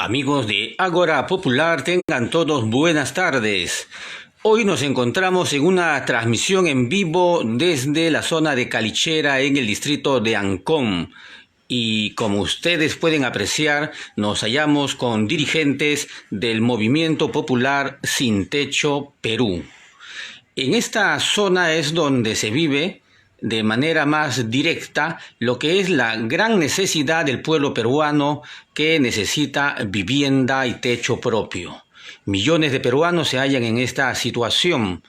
Amigos de Ágora Popular, tengan todos buenas tardes. Hoy nos encontramos en una transmisión en vivo desde la zona de Calichera en el distrito de Ancón. Y como ustedes pueden apreciar, nos hallamos con dirigentes del Movimiento Popular Sin Techo Perú. En esta zona es donde se vive de manera más directa lo que es la gran necesidad del pueblo peruano que necesita vivienda y techo propio. Millones de peruanos se hallan en esta situación.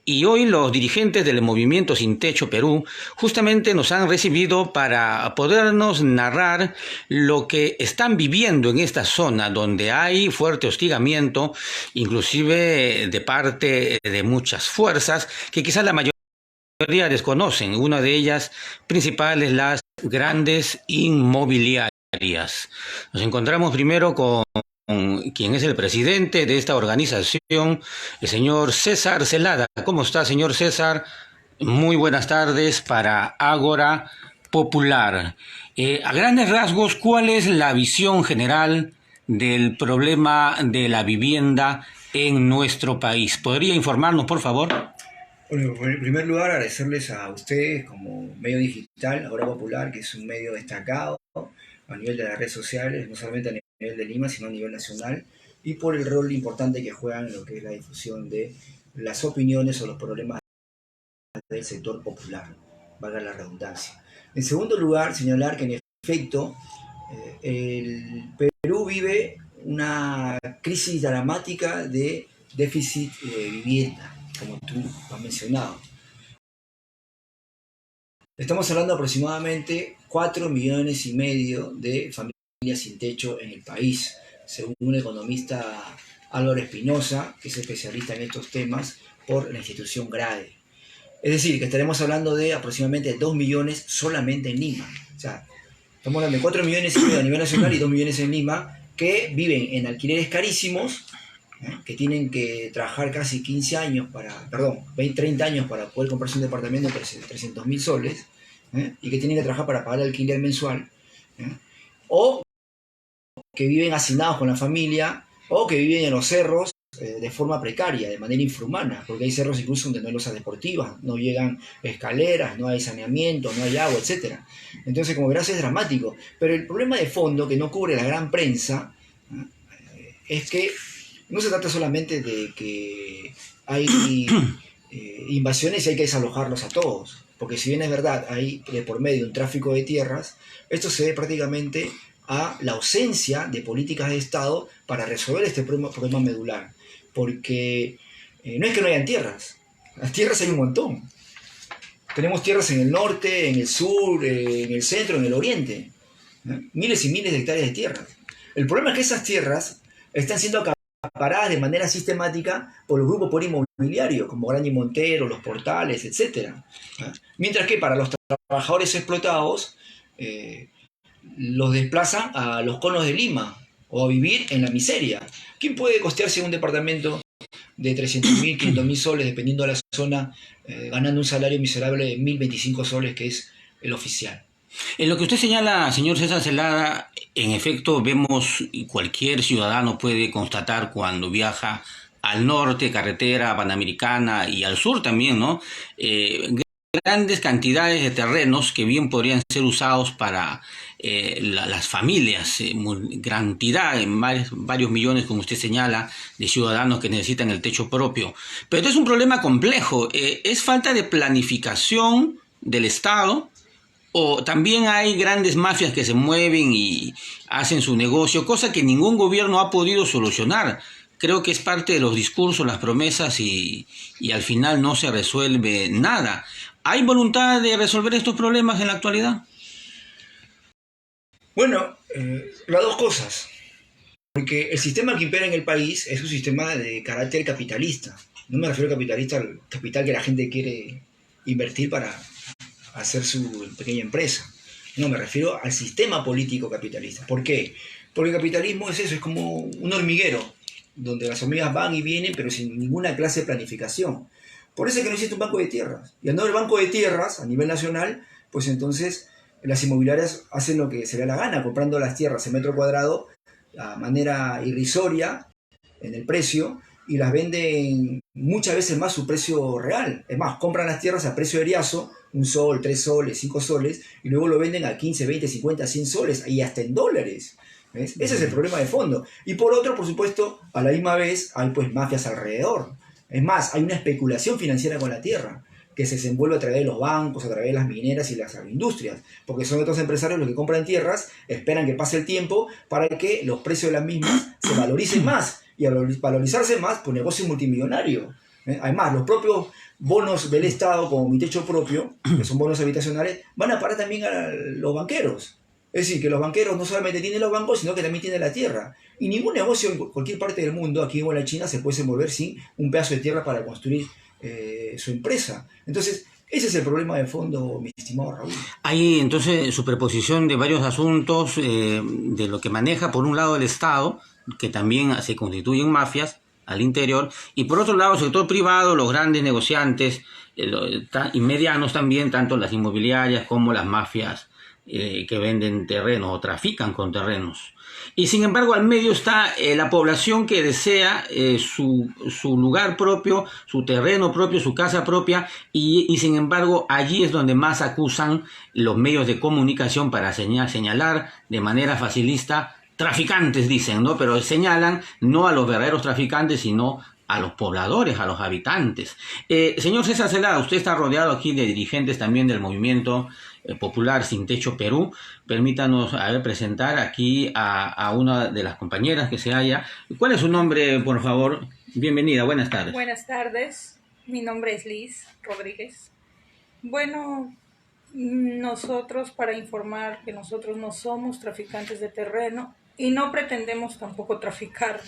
Y hoy los dirigentes del Movimiento Sin Techo Perú justamente nos han recibido para podernos narrar lo que están viviendo en esta zona donde hay fuerte hostigamiento, inclusive de parte de muchas fuerzas que quizás la mayoría desconocen. Una de ellas principal es las grandes inmobiliarias. Nos encontramos primero con quien es el presidente de esta organización, el señor César Celada. ¿Cómo está, señor César? Muy buenas tardes para Ágora Popular. A grandes rasgos, ¿cuál es la visión general del problema de la vivienda en nuestro país? ¿Podría informarnos, por favor? Bueno, en primer lugar, agradecerles a ustedes como medio digital, Ágora Popular, que es un medio destacado a nivel de las redes sociales, no solamente a nivel de Lima, sino a nivel nacional, y por el rol importante que juegan en lo que es la difusión de las opiniones o los problemas del sector popular, valga la redundancia. En segundo lugar, señalar que en efecto el Perú vive una crisis dramática de déficit de vivienda, como tú has mencionado. Estamos hablando de aproximadamente 4,5 millones de familias sin techo en el país, según un economista, Álvaro Espinosa, que es especialista en estos temas por la institución GRADE. Es decir, que estaremos hablando de aproximadamente 2 millones solamente en Lima. O sea, estamos hablando de 4,5 millones a nivel nacional y 2 millones en Lima, que viven en alquileres carísimos, que tienen que trabajar casi 15 años perdón, 20, 30 años para poder comprarse un departamento de 300.000 soles, y que tienen que trabajar para pagar el alquiler mensual, o que viven hacinados con la familia, o que viven en los cerros de forma precaria, de manera infrahumana, porque hay cerros incluso donde no hay losas deportivas, no llegan escaleras, no hay saneamiento, no hay agua, etc. Entonces, como verás, es dramático. Pero el problema de fondo que no cubre la gran prensa es que no se trata solamente de que hay invasiones y hay que desalojarlos a todos, porque si bien es verdad, hay de por medio un tráfico de tierras, esto se debe prácticamente a la ausencia de políticas de Estado para resolver este problema medular, porque no es que no hayan tierras, las tierras hay un montón. Tenemos tierras en el norte, en el sur, en el centro, en el oriente, miles y miles de hectáreas de tierras. El problema es que esas tierras están siendo acaparadas de manera sistemática por los grupos por inmobiliarios, como Graña y Montero, Los Portales, etc. Mientras que para los trabajadores explotados, los desplazan a los conos de Lima o a vivir en la miseria. ¿Quién puede costearse un departamento de 300.000, 500.000 soles, dependiendo de la zona, ganando un salario miserable de 1.025 soles, que es el oficial? En lo que usted señala, señor César Celada, en efecto vemos, y cualquier ciudadano puede constatar cuando viaja al norte, carretera panamericana, y al sur también, ¿no? Grandes cantidades de terrenos que bien podrían ser usados para las familias, gran cantidad, varios millones, como usted señala, de ciudadanos que necesitan el techo propio. Pero esto es un problema complejo, es falta de planificación del Estado, o también hay grandes mafias que se mueven y hacen su negocio, cosa que ningún gobierno ha podido solucionar. Creo que es parte de los discursos, las promesas y al final no se resuelve nada. ¿Hay voluntad de resolver estos problemas en la actualidad? Bueno, las dos cosas. Porque el sistema que impera en el país es un sistema de carácter capitalista. No me refiero a capitalista al capital que la gente quiere invertir para hacer su pequeña empresa. No, me refiero al sistema político capitalista. ¿Por qué? Porque el capitalismo es eso, es como un hormiguero, donde las hormigas van y vienen, pero sin ninguna clase de planificación. Por eso es que no existe un banco de tierras. Y al no haber banco de tierras a nivel nacional, pues entonces las inmobiliarias hacen lo que se le da la gana, comprando las tierras en metro cuadrado a manera irrisoria en el precio y las venden muchas veces más su precio real. Es más, compran las tierras a precio eriazo, 1 sol, 3 soles, 5 soles, y luego lo venden a 15, 20, 50, 100 soles y hasta en dólares. ¿Ves? Ese es el problema de fondo. Y por otro, por supuesto, a la misma vez hay pues mafias alrededor. Es más, hay una especulación financiera con la tierra que se desenvuelve a través de los bancos, a través de las mineras y las agroindustrias, porque son estos empresarios los que compran tierras, esperan que pase el tiempo para que los precios de las mismas se valoricen más, y al valorizarse más, pues negocio multimillonario. Además, los propios bonos del Estado, como Mi Techo Propio, que son bonos habitacionales, van a parar también a los banqueros. Es decir, que los banqueros no solamente tienen los bancos, sino que también tienen la tierra. Y ningún negocio en cualquier parte del mundo, aquí o en la China, se puede desenvolver sin un pedazo de tierra para construir su empresa. Entonces, ese es el problema de fondo, mi estimado Raúl. Hay entonces superposición de varios asuntos, de lo que maneja por un lado el Estado, que también se constituyen mafias al interior, y por otro lado el sector privado, los grandes negociantes y medianos también, tanto las inmobiliarias como las mafias que venden terrenos o trafican con terrenos. Y sin embargo al medio está la población que desea su lugar propio, su terreno propio, su casa propia, y sin embargo allí es donde más acusan los medios de comunicación para señalar de manera facilista traficantes, dicen, ¿no? Pero señalan no a los verdaderos traficantes, sino a los pobladores, a los habitantes. Señor César Celada, usted está rodeado aquí de dirigentes también del movimiento popular Sin Techo Perú. Permítanos presentar aquí a una de las compañeras que se halla. ¿Cuál es su nombre, por favor? Bienvenida, buenas tardes. Buenas tardes, mi nombre es Liz Rodríguez. Bueno, nosotros, para informar que nosotros no somos traficantes de terreno y no pretendemos tampoco traficar.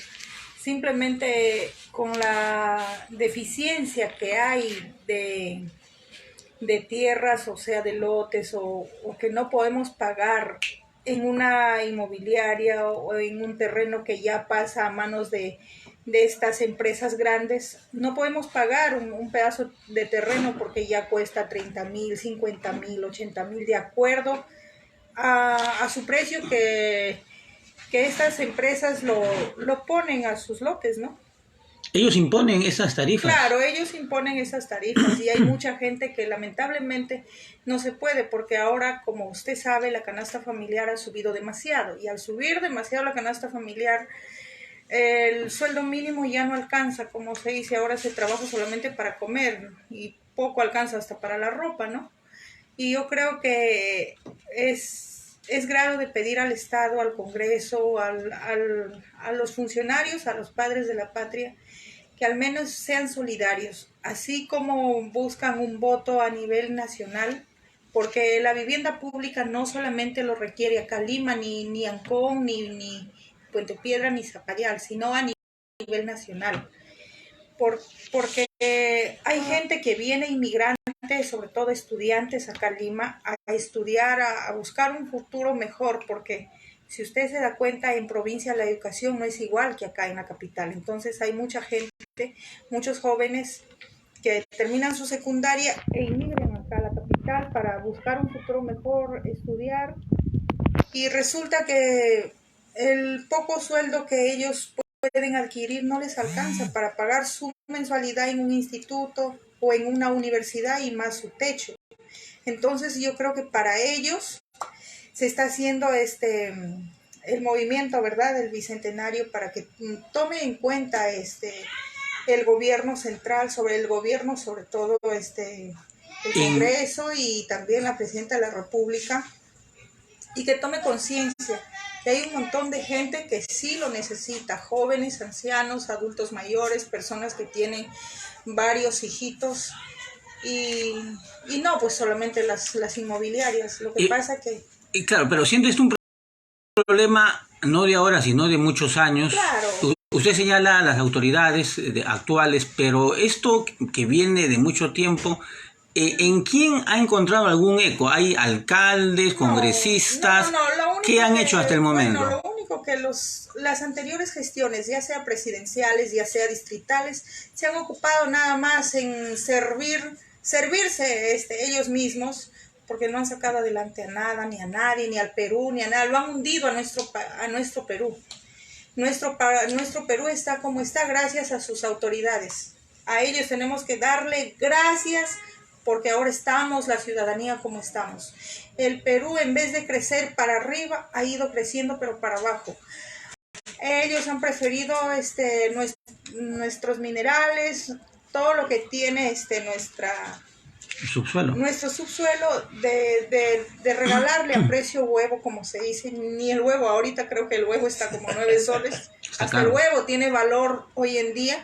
Simplemente con la deficiencia que hay de tierras, o sea, de lotes, o que no podemos pagar en una inmobiliaria o en un terreno que ya pasa a manos de estas empresas grandes, no podemos pagar un pedazo de terreno porque ya cuesta 30,000, 50,000, 80,000, de acuerdo a su precio que estas empresas lo ponen a sus lotes, ¿no? Ellos imponen esas tarifas. Claro, ellos imponen esas tarifas y hay mucha gente que lamentablemente no se puede, porque ahora, como usted sabe, la canasta familiar ha subido demasiado, y al subir demasiado la canasta familiar, el sueldo mínimo ya no alcanza, como se dice, ahora se trabaja solamente para comer y poco alcanza hasta para la ropa, ¿no? Y yo creo que es grado de pedir al Estado, al Congreso, a los funcionarios, a los padres de la patria, que al menos sean solidarios, así como buscan un voto a nivel nacional, porque la vivienda pública no solamente lo requiere acá Lima, ni Ancón, ni Puente Piedra, ni Zapallar, sino a nivel nacional. Porque hay gente que viene inmigrante, sobre todo estudiantes acá en Lima, a estudiar, a buscar un futuro mejor, porque si usted se da cuenta, en provincia la educación no es igual que acá en la capital. Entonces hay mucha gente, muchos jóvenes que terminan su secundaria e inmigran acá a la capital para buscar un futuro mejor, estudiar, y resulta que el poco sueldo que ellos pueden adquirir no les alcanza para pagar su mensualidad en un instituto o en una universidad y más su techo. Entonces yo creo que para ellos se está haciendo el movimiento, ¿verdad?, del Bicentenario, para que tome en cuenta el gobierno central, sobre el gobierno, sobre todo el Congreso y también la Presidenta de la República, y que tome conciencia que hay un montón de gente que sí lo necesita, jóvenes, ancianos, adultos mayores, personas que tienen varios hijitos, y no pues solamente las inmobiliarias. Lo que pasa que... Y claro, pero siendo esto un problema no de ahora, sino de muchos años. Claro. Usted señala a las autoridades actuales, pero esto que viene de mucho tiempo, ¿en quién ha encontrado algún eco? ¿Hay alcaldes, congresistas? ¿Qué han hecho hasta el momento? Bueno, lo único que las anteriores gestiones, ya sea presidenciales, ya sea distritales, se han ocupado nada más en servirse ellos mismos, porque no han sacado adelante a nada, ni a nadie, ni al Perú, ni a nada. Lo han hundido a nuestro Perú. Nuestro Perú está como está gracias a sus autoridades. A ellos tenemos que darle gracias porque ahora estamos, la ciudadanía, como estamos. El Perú, en vez de crecer para arriba, ha ido creciendo pero para abajo. Ellos han preferido nuestros minerales, todo lo que tiene nuestro subsuelo de regalarle a precio huevo, como se dice. Ni el huevo, ahorita creo que el huevo está como 9 soles. Hasta el huevo tiene valor hoy en día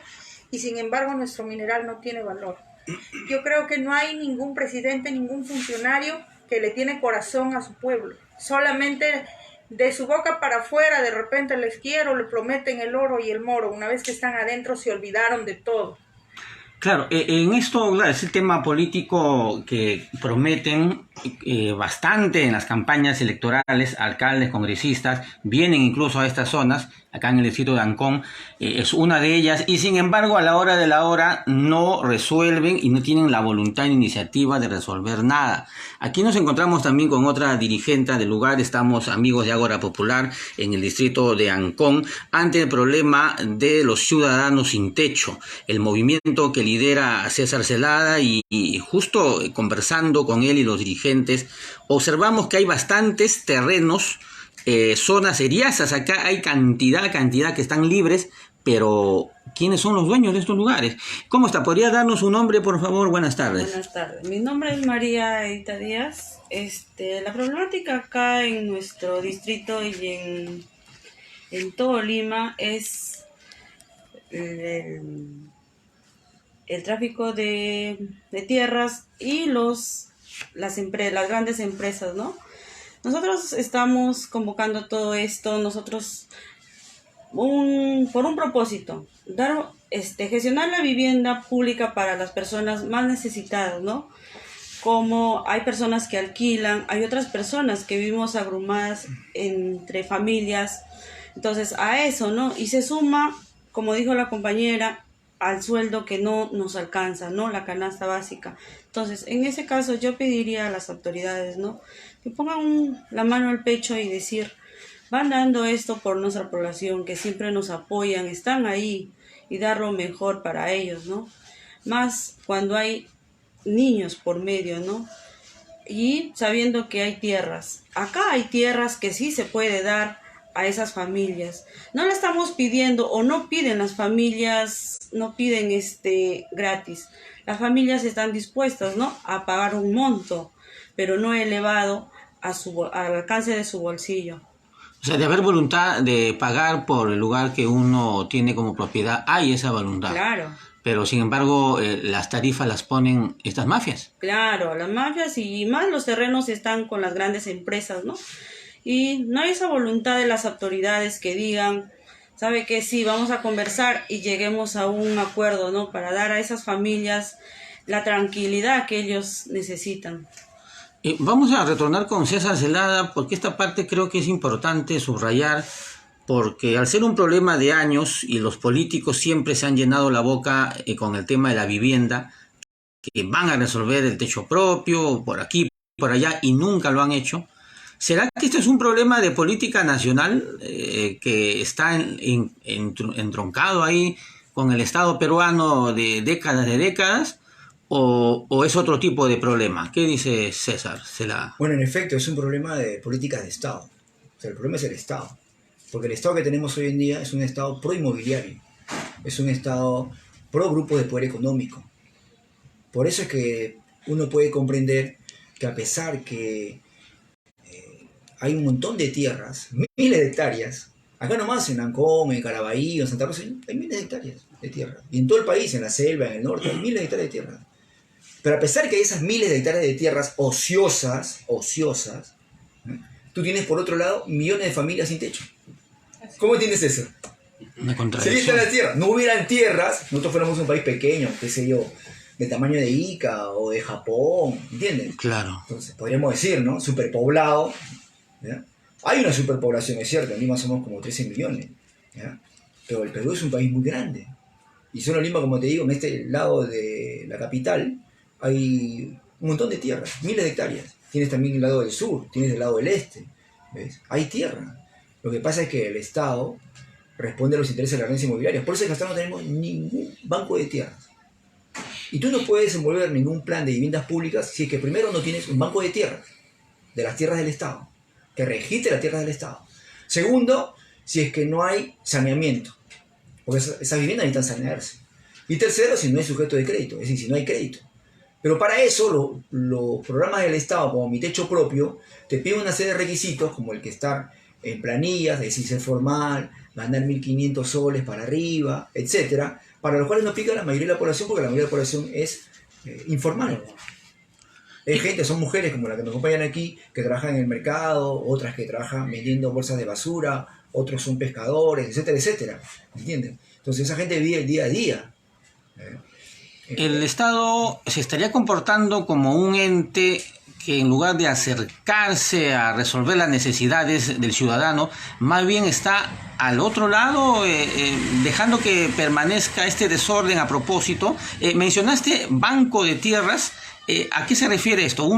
y sin embargo nuestro mineral no tiene valor. Yo creo que no hay ningún presidente, ningún funcionario que le tiene corazón a su pueblo. Solamente de su boca para afuera de repente les quiero, le prometen el oro y el moro. Una vez que están adentro se olvidaron de todo. Claro, en esto, claro, es el tema político que prometen bastante en las campañas electorales, alcaldes, congresistas, vienen incluso a estas zonas, acá en el distrito de Ancón, es una de ellas, y sin embargo a la hora de la hora no resuelven y no tienen la voluntad ni iniciativa de resolver nada. Aquí nos encontramos también con otra dirigente del lugar, estamos amigos de Ágora Popular en el distrito de Ancón, ante el problema de los ciudadanos sin techo, el movimiento que lidera César Celada y justo conversando con él y los dirigentes, observamos que hay bastantes terrenos, zonas eriazas, acá hay cantidad que están libres, pero ¿quiénes son los dueños de estos lugares? ¿Cómo está? ¿Podría darnos su nombre, por favor? Buenas tardes. Buenas tardes. Mi nombre es María Edita Díaz. La problemática acá en nuestro distrito y en todo Lima es el tráfico de tierras y las grandes empresas, ¿no? Nosotros estamos convocando todo esto, por un propósito, gestionar la vivienda pública para las personas más necesitadas, ¿no? Como hay personas que alquilan, hay otras personas que vivimos agrumadas entre familias, entonces a eso, ¿no? Y se suma, como dijo la compañera, al sueldo que no nos alcanza, ¿no? La canasta básica. Entonces, en ese caso yo pediría a las autoridades, ¿no? Que pongan la mano al pecho y decir, van dando esto por nuestra población, que siempre nos apoyan, están ahí, y dar lo mejor para ellos, ¿no? Más cuando hay niños por medio, ¿no? Y sabiendo que hay tierras. Acá hay tierras que sí se puede dar a esas familias. No le estamos pidiendo, o no piden las familias, no piden gratis. Las familias están dispuestas, ¿no?, a pagar un monto, pero no elevado al alcance de su bolsillo. O sea, de haber voluntad de pagar por el lugar que uno tiene como propiedad, hay esa voluntad. Claro. Pero sin embargo, las tarifas las ponen estas mafias. Claro, las mafias y más los terrenos están con las grandes empresas, ¿no? Y no hay esa voluntad de las autoridades que digan, ¿sabe qué? Sí, vamos a conversar y lleguemos a un acuerdo, ¿no? Para dar a esas familias la tranquilidad que ellos necesitan. Vamos a retornar con César Celada porque esta parte creo que es importante subrayar, porque al ser un problema de años y los políticos siempre se han llenado la boca con el tema de la vivienda, que van a resolver el techo propio, por aquí, por allá, y nunca lo han hecho. ¿Será que esto es un problema de política nacional que está entroncado ahí con el Estado peruano de décadas? ¿O es otro tipo de problema? ¿Qué dice César? Bueno, en efecto, es un problema de políticas de Estado. O sea, el problema es el Estado. Porque el Estado que tenemos hoy en día es un Estado pro-inmobiliario. Es un Estado pro-grupo de poder económico. Por eso es que uno puede comprender que a pesar que hay un montón de tierras, miles de hectáreas, acá nomás en Ancón, en Caraballo, en Santa Rosa, hay miles de hectáreas de tierra. Y en todo el país, en la selva, en el norte, hay miles de hectáreas de tierra. Pero a pesar que hay esas miles de hectáreas de tierras ociosas, tú tienes por otro lado millones de familias sin techo. ¿Cómo entiendes eso? Una contradicción. Si están las tierras, no hubieran tierras, nosotros fuéramos un país pequeño, qué sé yo, del tamaño de Ica o de Japón, ¿entiendes? Claro. Entonces, podríamos decir, ¿no? Superpoblado, ¿ya? Hay una superpoblación, es cierto, en Lima somos como 13 millones, ¿ya? Pero el Perú es un país muy grande. Y solo en Lima, como te digo, en este lado de la capital, hay un montón de tierras, miles de hectáreas. Tienes también el lado del sur, tienes el lado del este, ¿ves? Hay tierra. Lo que pasa es que el Estado responde a los intereses de la herencia inmobiliaria. Por eso en Castro no tenemos ningún banco de tierras. Y tú no puedes desenvolver ningún plan de viviendas públicas si es que primero no tienes un banco de tierras, de las tierras del Estado, que registre las tierras del Estado. Segundo, si es que no hay saneamiento, porque esas viviendas necesitan sanearse. Y tercero, si no hay sujeto de crédito, es decir, si no hay crédito. Pero para eso los programas del Estado, como Mi Techo Propio, te piden una serie de requisitos, como el que estar en planillas, es decir, ser formal, ganar 1.500 soles para arriba, etcétera, para los cuales no aplica la mayoría de la población, porque la mayoría de la población es informal. Hay gente, son mujeres como las que nos acompañan aquí, que trabajan en el mercado, otras que trabajan vendiendo bolsas de basura, otros son pescadores, etcétera, etcétera. ¿Entienden? Entonces esa gente vive el día a día. El Estado se estaría comportando como un ente que en lugar de acercarse a resolver las necesidades del ciudadano, más bien está al otro lado, dejando que permanezca este desorden a propósito. Mencionaste banco de tierras. ¿A qué se refiere esto?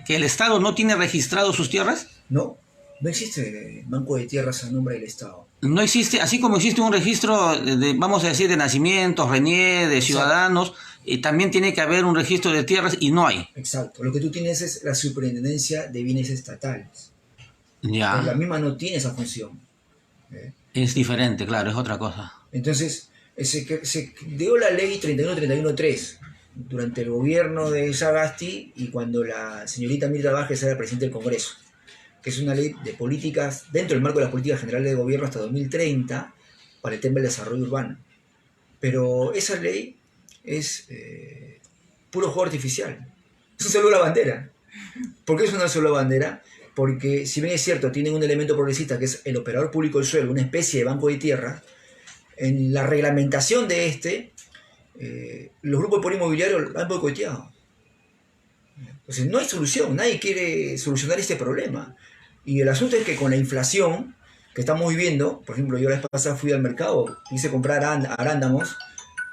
¿Que el Estado no tiene registrado sus tierras? No, no existe banco de tierras a nombre del Estado. No existe, así como existe un registro, vamos a decir, de nacimientos, RENIE, de ciudadanos, también tiene que haber un registro de tierras y no hay. Exacto, lo que tú tienes es la superintendencia de bienes estatales. Ya. Pero la misma no tiene esa función. Es diferente, claro, es otra cosa. Entonces, se dio la ley 31-31-3 durante el gobierno de Sagasti y cuando la señorita Mirta Vázquez era presidente del Congreso, que es una ley de políticas, dentro del marco de las políticas generales de gobierno hasta 2030, para el tema del desarrollo urbano. Pero esa ley es puro juego artificial. Es un saludo a la bandera. ¿Por qué es un saludo a la bandera? Porque si bien es cierto, tienen un elemento progresista que es el operador público del suelo, una especie de banco de tierra, en la reglamentación de los grupos de poder inmobiliario lo han boicoteado. Entonces no hay solución, nadie quiere solucionar este problema. Y el asunto es que con la inflación que estamos viviendo, por ejemplo, yo la vez pasada fui al mercado, quise comprar arándamos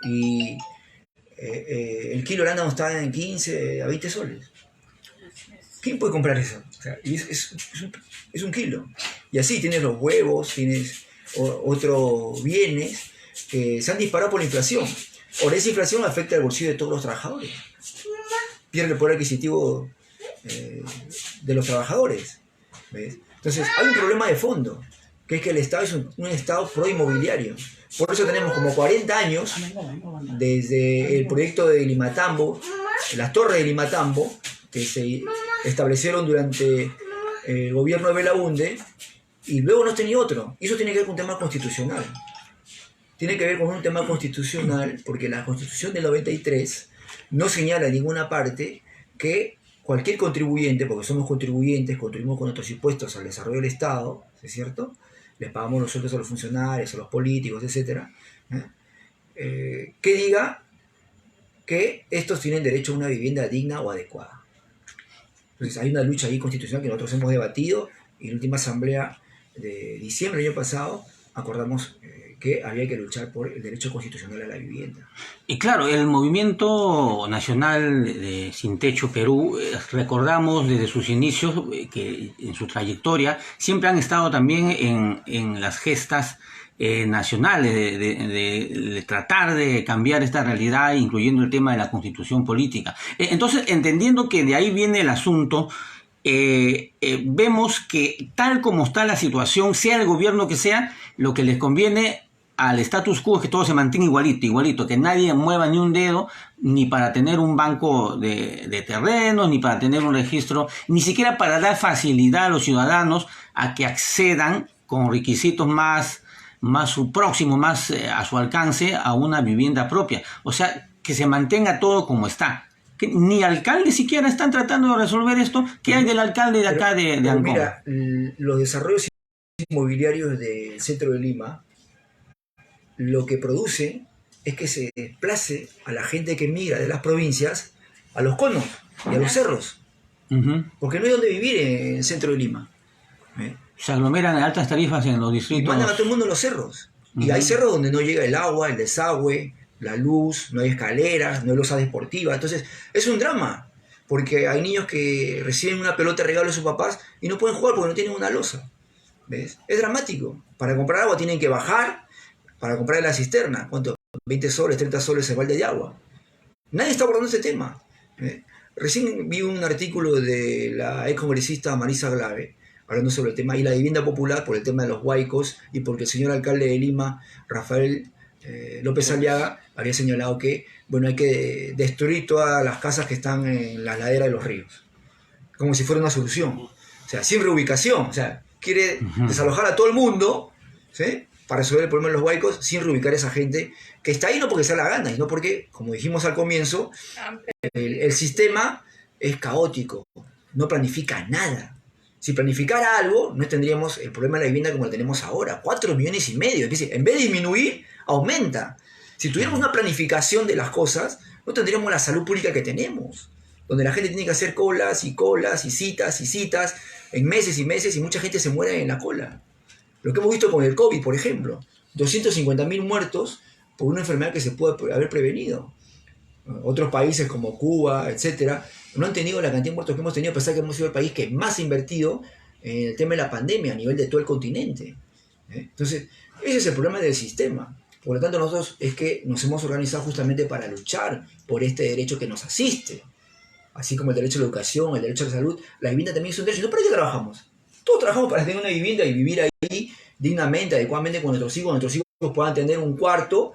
y el kilo de arándamos estaba en 15 a 20 soles. ¿Quién puede comprar eso? O sea, y es un kilo. Y así tienes los huevos, tienes otros bienes que se han disparado por la inflación. Ahora, esa inflación afecta al bolsillo de todos los trabajadores. Pierde el poder adquisitivo de los trabajadores. ¿Ves? Entonces, hay un problema de fondo, que es que el Estado es un Estado pro-inmobiliario. Por eso tenemos como 40 años, desde el proyecto de Limatambo, las torres de Limatambo, que se establecieron durante el gobierno de Belaunde, y luego no tenía otro. Y eso tiene que ver con un tema constitucional. Tiene que ver con un tema constitucional, porque la Constitución del 93 no señala en ninguna parte que cualquier contribuyente, porque somos contribuyentes, contribuimos con nuestros impuestos al desarrollo del Estado, ¿es cierto? Les pagamos los sueldos a los funcionarios, a los políticos, etc. Que diga que estos tienen derecho a una vivienda digna o adecuada. Entonces hay una lucha ahí constitucional que nosotros hemos debatido y en la última asamblea de diciembre del año pasado acordamos que había que luchar por el derecho constitucional a la vivienda. Y claro, el movimiento nacional de Sin Techo Perú, recordamos desde sus inicios que en su trayectoria siempre han estado también en las gestas nacionales de tratar de cambiar esta realidad, incluyendo el tema de la constitución política. Entonces, entendiendo que de ahí viene el asunto, vemos que tal como está la situación, sea el gobierno que sea, lo que les conviene al status quo es que todo se mantenga igualito, que nadie mueva ni un dedo, ni para tener un banco de terrenos, ni para tener un registro, ni siquiera para dar facilidad a los ciudadanos a que accedan con requisitos más próximos, más a su alcance, a una vivienda propia. O sea, que se mantenga todo como está. Que ni alcaldes siquiera están tratando de resolver esto. ¿Qué hay del alcalde de acá de Ancón? Mira, los desarrollos inmobiliarios del centro de Lima, lo que produce es que se desplace a la gente que migra de las provincias a los conos y a los cerros. Porque no hay donde vivir en el centro de Lima. Se aglomeran en altas tarifas en los distritos. Y mandan a todo el mundo a los cerros. Y hay cerros donde no llega el agua, el desagüe, la luz, no hay escaleras, no hay losa deportiva. Entonces, es un drama. Porque hay niños que reciben una pelota de regalo de sus papás y no pueden jugar porque no tienen una losa. ¿Ves? Es dramático. Para comprar agua tienen que bajar para comprar la cisterna. ¿Cuánto? 20 soles, 30 soles el balde de agua. Nadie está abordando este tema. Recién vi un artículo de la excongresista Marisa Glave hablando sobre el tema y la vivienda popular por el tema de los huaicos y porque el señor alcalde de Lima, Rafael López Aliaga, había señalado que bueno, hay que destruir todas las casas que están en la ladera de los ríos, como si fuera una solución. O sea, sin reubicación. O sea, quiere desalojar a todo el mundo, ¿sí?, para resolver el problema de los huaicos sin reubicar a esa gente que está ahí no porque sea la gana, sino porque, como dijimos al comienzo, el sistema es caótico, no planifica nada. Si planificara algo, no tendríamos el problema de la vivienda como lo tenemos ahora, 4,5 millones. Es decir, en vez de disminuir, aumenta. Si tuviéramos una planificación de las cosas, no tendríamos la salud pública que tenemos, donde la gente tiene que hacer colas y citas en meses y meses y mucha gente se muere en la cola. Lo que hemos visto con el COVID, por ejemplo, 250.000 muertos por una enfermedad que se puede haber prevenido. Otros países como Cuba, etcétera, no han tenido la cantidad de muertos que hemos tenido, a pesar que hemos sido el país que más ha invertido en el tema de la pandemia a nivel de todo el continente. Entonces, ese es el problema del sistema. Por lo tanto, nosotros es que nos hemos organizado justamente para luchar por este derecho que nos asiste. Así como el derecho a la educación, el derecho a la salud, la vivienda también es un derecho. ¿No para qué trabajamos? Todos trabajamos para tener una vivienda y vivir ahí dignamente, adecuadamente con nuestros hijos puedan tener un cuarto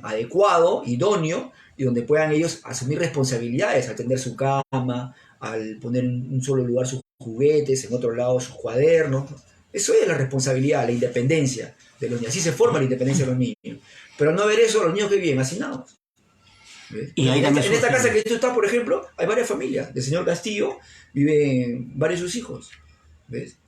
adecuado, idóneo, y donde puedan ellos asumir responsabilidades, al tender su cama, al poner en un solo lugar sus juguetes, en otro lado sus cuadernos. Eso es la responsabilidad, la independencia de los niños. Así se forma la independencia de los niños. Pero no ver eso, los niños que viven hacinados. Y ahí en esta casa que tú estás, por ejemplo, hay varias familias. Del señor Castillo viven varios de sus hijos. ¿Ves?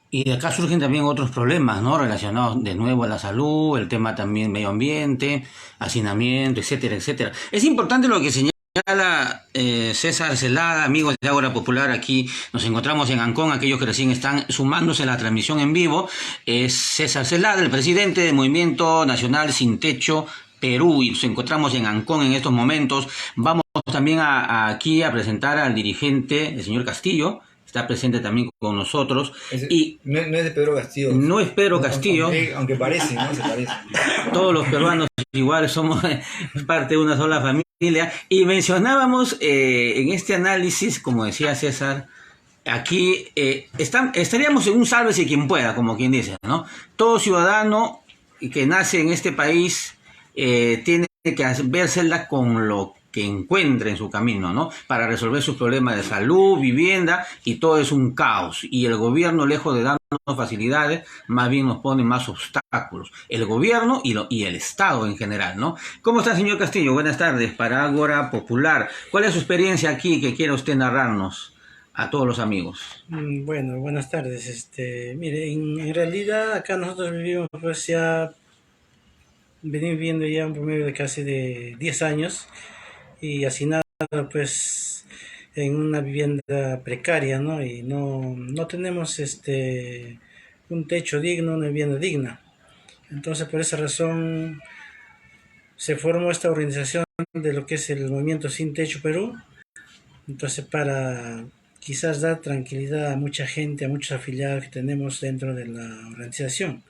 Y de acá surgen también otros problemas, ¿no? Relacionados de nuevo a la salud, el tema también medio ambiente, hacinamiento, etcétera, etcétera. Es importante lo que señala César Celada, amigos de Ágora Popular. Aquí nos encontramos en Ancón, aquellos que recién están sumándose a la transmisión en vivo. Es César Celada, el presidente del Movimiento Nacional Sin Techo Perú, y nos encontramos en Ancón en estos momentos. Vamos también aquí a presentar al dirigente, el señor Castillo. Está presente también con nosotros. No es de Pedro Castillo. No es Pedro Castillo. Aunque parece, ¿no? Se parece. Todos los peruanos igual somos parte de una sola familia. Y mencionábamos en este análisis, como decía César, aquí estaríamos en un sálvese quien pueda, como quien dice, ¿no? Todo ciudadano que nace en este país tiene que vérsela con lo que encuentre en su camino, ¿no? Para resolver sus problemas de salud, vivienda, y todo es un caos. Y el gobierno, lejos de darnos facilidades, más bien nos pone más obstáculos. El gobierno y el Estado en general, ¿no? ¿Cómo está, señor Castillo? Buenas tardes, para Ágora Popular. ¿Cuál es su experiencia aquí que quiera usted narrarnos a todos los amigos? Bueno, buenas tardes. Mire, en realidad acá nosotros vivimos, pues ya venimos viviendo ya un promedio de casi de 10 años y hacinado pues en una vivienda precaria, ¿no? Y no tenemos un techo digno, una vivienda digna. Entonces por esa razón se formó esta organización de lo que es el Movimiento Sin Techo Perú. Entonces para quizás dar tranquilidad a mucha gente, a muchos afiliados que tenemos dentro de la organización,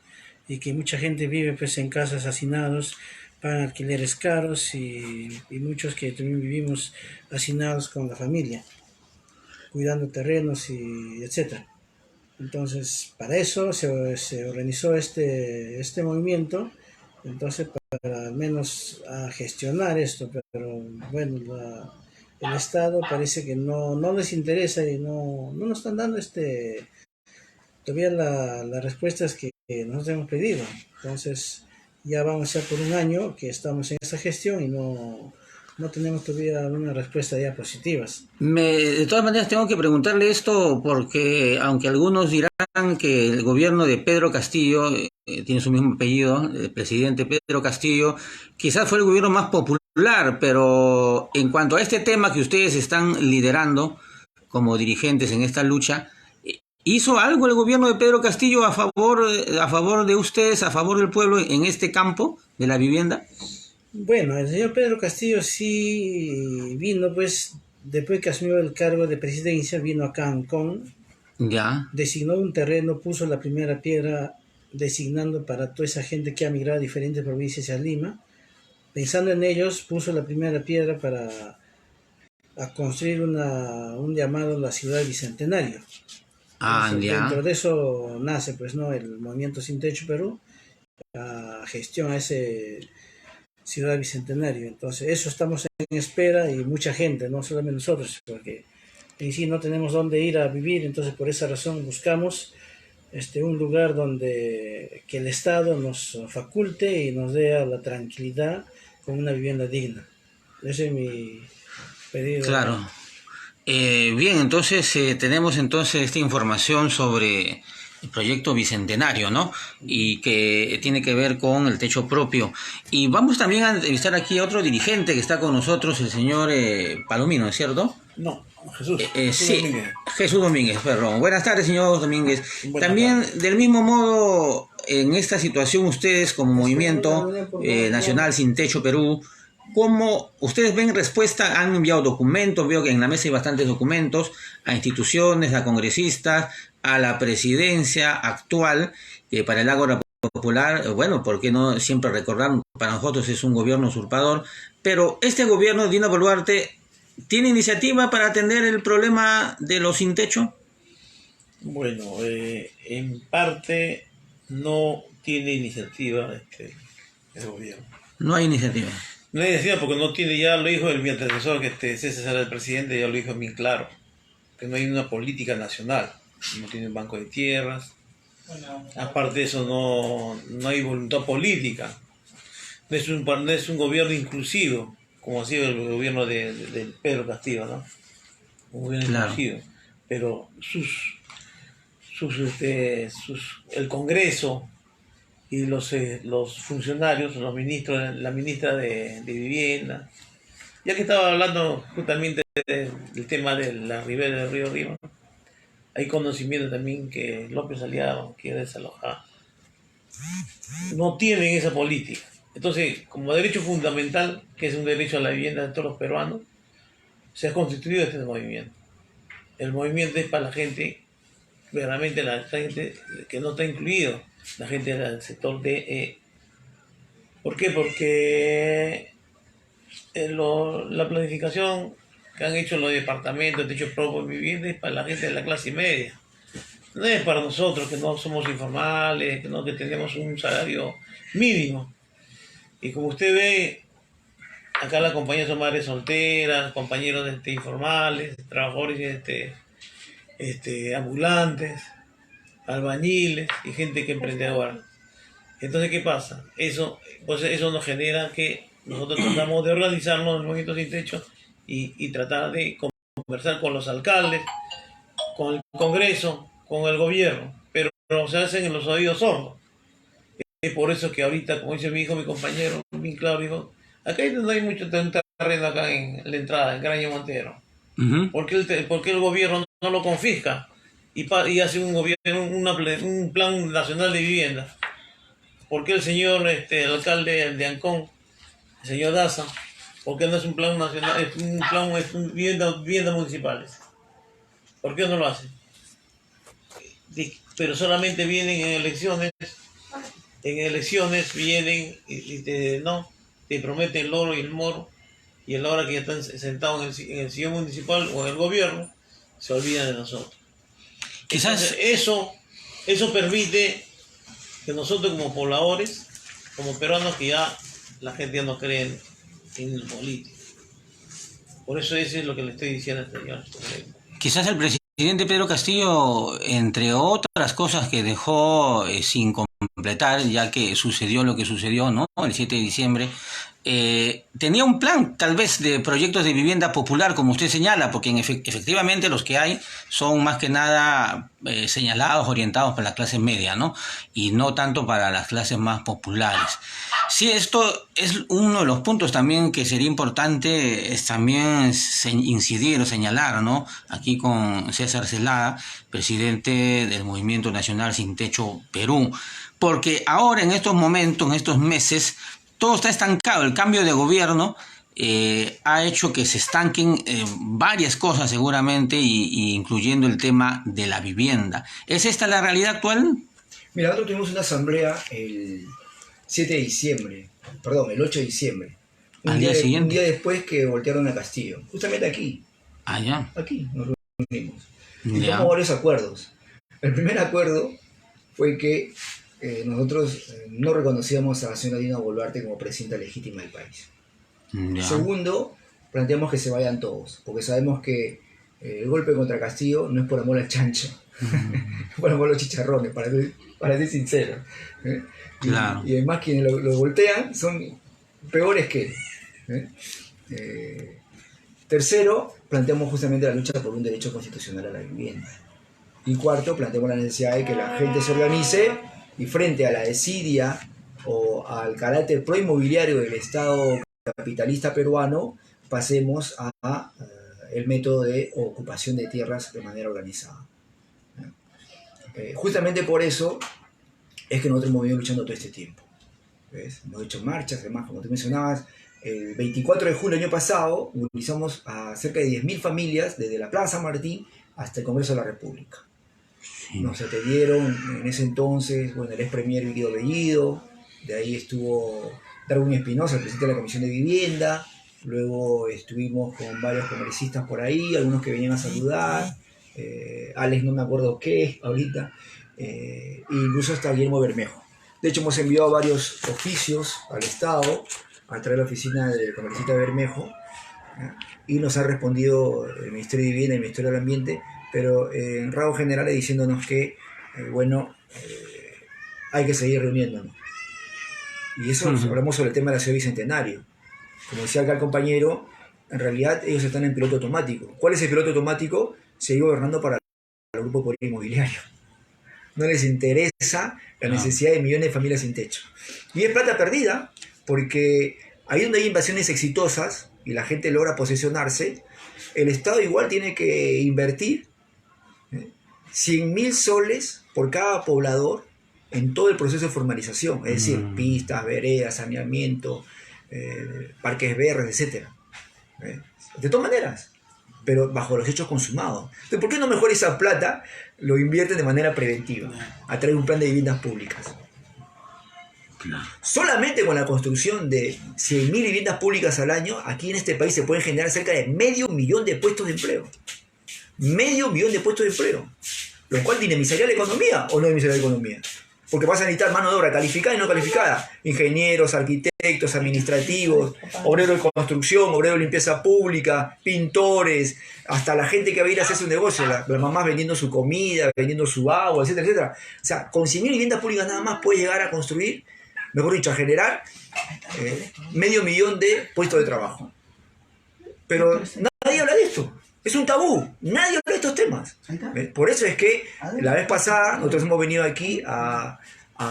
y que mucha gente vive pues en casas hacinados, pagan alquileres caros y muchos que también vivimos hacinados con la familia, cuidando terrenos y etcétera. Entonces para eso se organizó este movimiento, entonces para al menos a gestionar esto, pero bueno, el Estado parece que no les interesa y no nos están dando todavía las respuestas que nosotros hemos pedido. Entonces ya vamos a por un año que estamos en esa gestión y no tenemos todavía una respuesta ya positivas. De todas maneras tengo que preguntarle esto porque aunque algunos dirán que el gobierno de Pedro Castillo tiene su mismo apellido, el presidente Pedro Castillo, quizás fue el gobierno más popular, pero en cuanto a este tema que ustedes están liderando como dirigentes en esta lucha, ¿hizo algo el gobierno de Pedro Castillo a favor de ustedes, a favor del pueblo en este campo de la vivienda? Bueno, el señor Pedro Castillo sí vino, pues, después que asumió el cargo de presidencia, vino acá a Ancón, Ya. designó un terreno, puso la primera piedra designando para toda esa gente que ha migrado a diferentes provincias a Lima. Pensando en ellos, puso la primera piedra para a construir un llamado a la ciudad bicentenario. Ah, Entonces, ya. dentro de eso nace, pues, ¿no? El movimiento Sin Techo Perú, la gestión a ese ciudad bicentenario. Entonces, eso estamos en espera y mucha gente, no solamente nosotros, porque en sí no tenemos dónde ir a vivir, entonces por esa razón buscamos un lugar donde que el Estado nos faculte y nos dé la tranquilidad con una vivienda digna. Ese es mi pedido. Claro. Bien, entonces tenemos entonces esta información sobre el proyecto Bicentenario, ¿no? Y que tiene que ver con el techo propio. Y vamos también a entrevistar aquí a otro dirigente que está con nosotros, el señor Palomino, ¿es cierto? No, Jesús. Sí, Domínguez. Jesús Domínguez, perdón. Buenas tardes, señor Domínguez. Buenas También, tardes. del mismo modo, en esta situación, ustedes como Movimiento Nacional Sin Techo Perú, ¿cómo ustedes ven respuesta? Han enviado documentos, veo que en la mesa hay bastantes documentos, a instituciones, a congresistas, a la presidencia actual, que para el Ágora Popular, bueno, ¿por qué no siempre recordar? Para nosotros es un gobierno usurpador, pero este gobierno de Dina Boluarte ¿tiene iniciativa para atender el problema de los sin techo? Bueno, en parte no tiene iniciativa el gobierno. No hay iniciativa. No hay iniciativa porque no tiene, ya lo dijo mi antecesor, que César el presidente, ya lo dijo bien claro, que no hay una política nacional, no tiene un banco de tierras. Aparte de eso, no hay voluntad política. No es un gobierno inclusivo, como ha sido el gobierno de Pedro Castillo, ¿no? Un gobierno Claro. inclusivo. Pero el Congreso y los funcionarios, los ministros, la ministra de Vivienda, ya que estaba hablando justamente del tema de la ribera del río Rima, hay conocimiento también que López Aliado quiere desalojar. No tienen esa política. Entonces, como derecho fundamental, que es un derecho a la vivienda de todos los peruanos, se ha constituido este movimiento. El movimiento es para la gente, verdaderamente la gente que no está incluido, la gente del sector DE. ¿Por qué? Porque la planificación que han hecho los departamentos de techo propio de vivienda es para la gente de la clase media. No es para nosotros que no somos informales, que tenemos un salario mínimo. Y como usted ve, acá las compañías son madres solteras, compañeros informales, trabajadores ambulantes, albañiles y gente que emprendedora. Entonces, ¿qué pasa? Eso nos genera que nosotros tratamos de organizarnos en el Movimiento Sin Techo y tratar de conversar con los alcaldes, con el Congreso, con el gobierno, pero se hacen en los oídos sordos. Es por eso que ahorita, como dice mi compañero, bien claro, dijo, acá no hay mucho terreno acá en la entrada, en Graña Montero. Uh-huh. ¿Por qué el gobierno no lo confisca y hace un plan nacional de vivienda? ¿Por qué el señor el alcalde de Ancón, el señor Daza, por qué no es un plan nacional, es un viviendas municipales? ¿Por qué no lo hace? Pero solamente vienen en elecciones vienen y te prometen el oro y el moro, y a la hora que ya están sentados en el sillón municipal o en el gobierno, se olvidan de nosotros. Quizás entonces, eso permite que nosotros como pobladores, como peruanos, que ya la gente ya no cree en el político. Por eso eso es lo que le estoy diciendo al señor. Quizás el presidente Pedro Castillo, entre otras cosas que dejó sin completar, ya que sucedió lo que sucedió, ¿no? El 7 de diciembre, tenía un plan tal vez de proyectos de vivienda popular, como usted señala, porque efectivamente los que hay son más que nada señalados, orientados para la clase media, ¿no? Y no tanto para las clases más populares. Sí, esto es uno de los puntos también que sería importante es también incidir o señalar, ¿no? Aquí con César Celada, presidente del Movimiento Nacional Sin Techo Perú, porque ahora en estos momentos, en estos meses, todo está estancado. El cambio de gobierno ha hecho que se estanquen varias cosas seguramente, y incluyendo el tema de la vivienda. ¿Es esta la realidad actual? Mira, nosotros tuvimos una asamblea el 7 de diciembre, perdón, el 8 de diciembre. ¿Al día Un siguiente? día después que voltearon a Castillo. Justamente Ya. aquí nos reunimos. Y Ya. tomamos varios acuerdos. El primer acuerdo fue que nosotros no reconocíamos a la señora Dina Boluarte como presidenta legítima del país. Ya. Segundo, planteamos que se vayan todos, porque sabemos que el golpe contra Castillo no es por amor al chancho, es por amor a los chicharrones, para ser sincero. ¿eh? Claro. Y además quienes lo voltean son peores que él. Tercero, planteamos justamente la lucha por un derecho constitucional a la vivienda. Y cuarto, planteamos la necesidad de que la gente se organice y frente a la desidia o al carácter proinmobiliario del Estado capitalista peruano, pasemos a el método de ocupación de tierras de manera organizada. Justamente por eso es que nosotros hemos venido luchando todo este tiempo. ¿Ves? Hemos hecho marchas, además, como tú mencionabas, el 24 de julio del año pasado movilizamos a cerca de 10.000 familias desde la Plaza San Martín hasta el Congreso de la República. Sí. Nos atendieron en ese entonces, bueno, el ex premier Guido Bellido, de ahí estuvo Darwin Espinosa, el presidente de la Comisión de Vivienda, luego estuvimos con varios congresistas por ahí, algunos que venían a saludar, Alex no me acuerdo qué ahorita, incluso hasta Guillermo Bermejo. De hecho, hemos enviado varios oficios al Estado a través de la oficina del congresista Bermejo, y nos ha respondido el Ministerio de Vivienda y el Ministerio del Ambiente, pero en rasgos generales diciéndonos que, hay que seguir reuniéndonos. Y eso hablamos sobre el tema de la ciudad bicentenario. Como decía acá el compañero, en realidad ellos están en piloto automático. ¿Cuál es el piloto automático? Seguir gobernando para el grupo poder inmobiliario. No les interesa la necesidad de millones de familias sin techo. Y es plata perdida, porque ahí donde hay invasiones exitosas y la gente logra posesionarse, el Estado igual tiene que invertir 100.000 soles por cada poblador en todo el proceso de formalización, es decir, pistas, veredas, saneamiento, parques verdes, etc. De todas maneras, pero bajo los hechos consumados. Entonces, ¿por qué no mejor esa plata lo invierten de manera preventiva a través de un plan de viviendas públicas? Solamente con la construcción de 100.000 viviendas públicas al año, aquí en este país se pueden generar cerca de 500.000 de puestos de empleo. 500.000 de puestos de empleo. Lo cual dinamizaría la economía o no dinamizaría la economía. Porque vas a necesitar mano de obra calificada y no calificada. Ingenieros, arquitectos, administrativos, obreros de construcción, obreros de limpieza pública, pintores, hasta la gente que va a ir a hacer su negocio, las mamás vendiendo su comida, vendiendo su agua, etcétera, etcétera. O sea, con 100.000 viviendas públicas nada más puede llegar a construir, mejor dicho, a generar 500.000 de puestos de trabajo. Pero nadie habla de esto. Es un tabú. Nadie habla de estos temas. Por eso es que la vez pasada nosotros hemos venido aquí a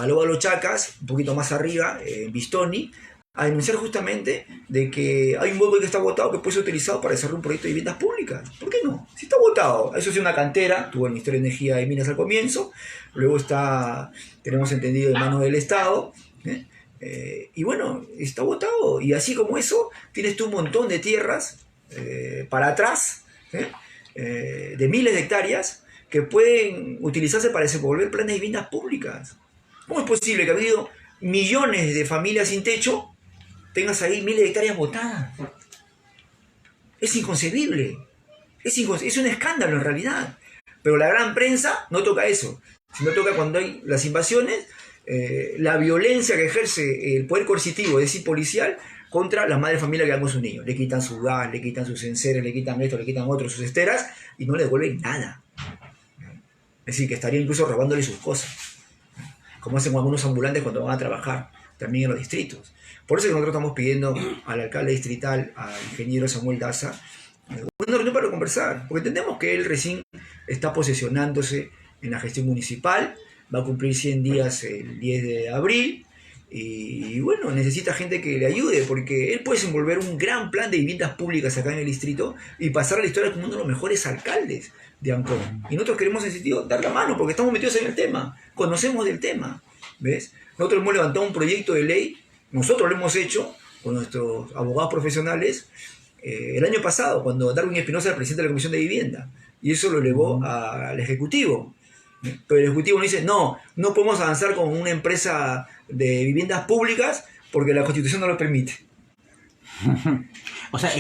Loba Los Chacas, un poquito más arriba, en Bistoni, a denunciar justamente de que hay un hueco que está votado que puede ser utilizado para desarrollar un proyecto de viviendas públicas. ¿Por qué no? Si está votado. Eso es una cantera, tuvo el Ministerio de Energía y Minas al comienzo, luego está, tenemos entendido, en manos del Estado, y bueno, está votado. Y así como eso, tienes tú un montón de tierras para atrás, de miles de hectáreas que pueden utilizarse para desenvolver planes de viviendas públicas. ¿Cómo es posible que ha habido millones de familias sin techo, tengas ahí miles de hectáreas botadas? Es inconcebible. Es un escándalo en realidad. Pero la gran prensa no toca eso, sino toca cuando hay las invasiones, la violencia que ejerce el poder coercitivo, es decir, policial, contra las madres de familia que van con sus niños. Le quitan su gas, le quitan sus enseres, le quitan esto, le quitan otro, sus esteras, y no le devuelven nada. Es decir, que estaría incluso robándole sus cosas, como hacen algunos ambulantes cuando van a trabajar, también en los distritos. Por eso es que nosotros estamos pidiendo al alcalde distrital, al ingeniero Samuel Daza, una reunión para conversar, porque entendemos que él recién está posesionándose en la gestión municipal, va a cumplir 100 días el 10 de abril, y bueno, necesita gente que le ayude, porque él puede desenvolver un gran plan de viviendas públicas acá en el distrito y pasar a la historia como uno de los mejores alcaldes de Ancón. Y nosotros queremos en ese sentido dar la mano, porque estamos metidos en el tema, conocemos del tema, ¿ves? Nosotros hemos levantado un proyecto de ley, nosotros lo hemos hecho con nuestros abogados profesionales el año pasado, cuando Darwin Espinosa era presidente de la Comisión de Vivienda, y eso lo elevó al Ejecutivo. Pero el Ejecutivo nos dice, no podemos avanzar con una empresa de viviendas públicas porque la Constitución no lo permite. O sea,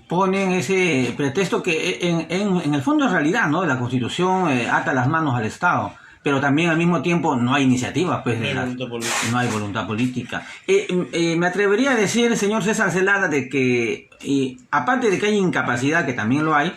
ponen ese pretexto que en el fondo es realidad, ¿no? La Constitución ata las manos al Estado, pero también al mismo tiempo no hay iniciativa, pues no hay voluntad política. Me atrevería a decir, señor César Celada, de que aparte de que hay incapacidad, que también lo hay,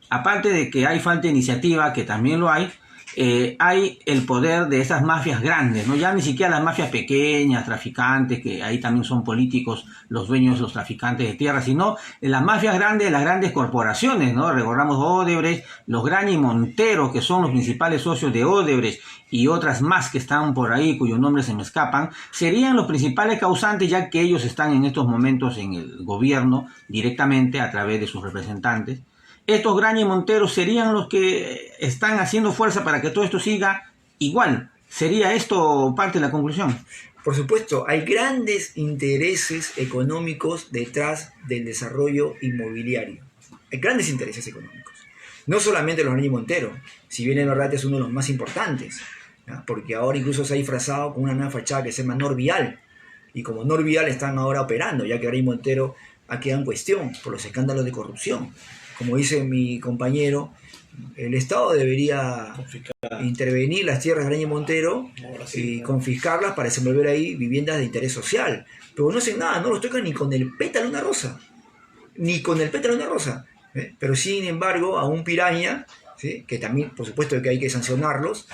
aparte de que hay falta de iniciativa, que también lo hay el poder de esas mafias grandes, ¿no? Ya ni siquiera las mafias pequeñas, traficantes, que ahí también son políticos los dueños, los traficantes de tierra, sino las mafias grandes, las grandes corporaciones, ¿no? Recordamos Odebrecht, los Graña y Montero, que son los principales socios de Odebrecht, y otras más que están por ahí, cuyos nombres se me escapan, serían los principales causantes, ya que ellos están en estos momentos en el gobierno directamente a través de sus representantes. Estos Graña y Montero serían los que están haciendo fuerza para que todo esto siga igual. ¿Sería esto parte de la conclusión? Por supuesto, hay grandes intereses económicos detrás del desarrollo inmobiliario. Hay grandes intereses económicos. No solamente los Graña y Montero, si bien en verdad es uno de los más importantes, ¿ya? Porque ahora incluso se ha disfrazado con una nueva fachada que se llama Norvial. Y como Norvial están ahora operando, ya que Graña y Montero ha quedado en cuestión por los escándalos de corrupción. Como dice mi compañero, el Estado debería intervenir las tierras de Graña y Montero y confiscarlas para desenvolver ahí viviendas de interés social. Pero no hacen nada, no los tocan ni con el pétalo de una rosa. Ni con el pétalo de una rosa. Pero sin embargo, a un piraña, ¿sí? Que también, por supuesto, que hay que sancionarlos,